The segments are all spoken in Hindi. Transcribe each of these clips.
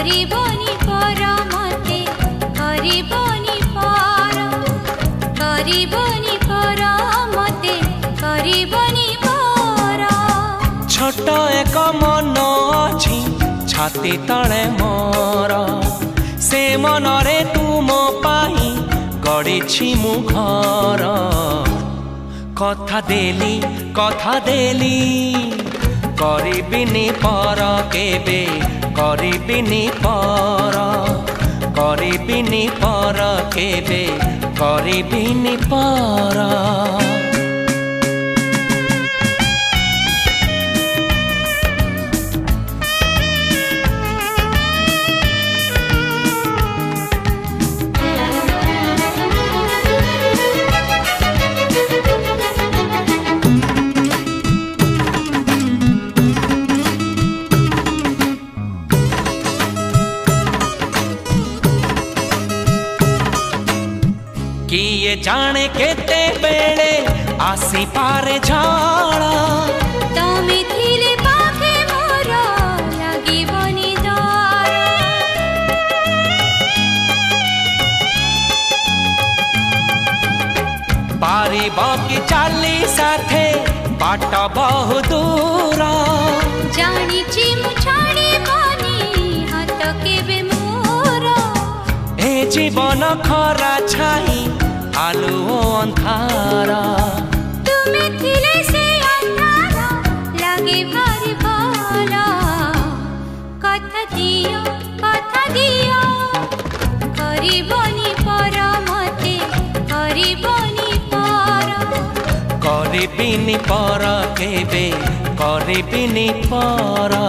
କରିବନି ପର ମତେ କରିବନି ପର କରିବନି ପର ମତେ କରିବନି ପର छोट एक मन अछि छाती तले मोर से मनरे तुम पाई गढ़ी मु घर कथा देली करिबिनी पर केबे करिबिनी पर केबे करिबिनी पर किए जाने केते बेले आसी पारे झाड़ा तमे थिले पाखे मोर लागिबनी डर पारिब कि चाली साथे बाट बहु दूर जानिछि मु छाड़िबनी हाथ केबे मोर ए जीवन खरा छाई आलू अंधार तुमे थिले से अंधार लागे भारी भल कथा दियो करिबनी पर मते करिबनी पर करिबिनी पर केबे करिबिनी पर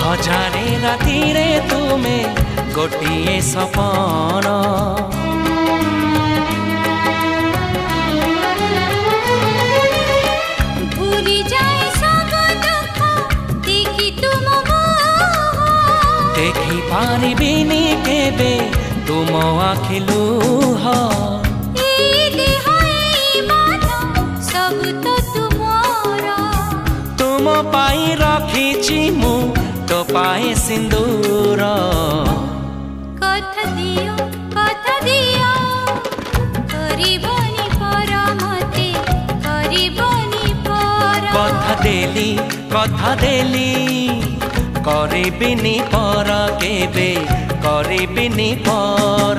हजारे राती रे तुमे गोटिए सपन भूली जाए सब दुख देखी तुम देखी पारिबिनी केबे तुम आखि लुह सब तो तुमर तुम पाई रखिछि मु तो पाए सिंदूर कथा दियो करिबनी पर मते करिबनी पर कथा देली करिबिनी पर केबे करिबिनी पर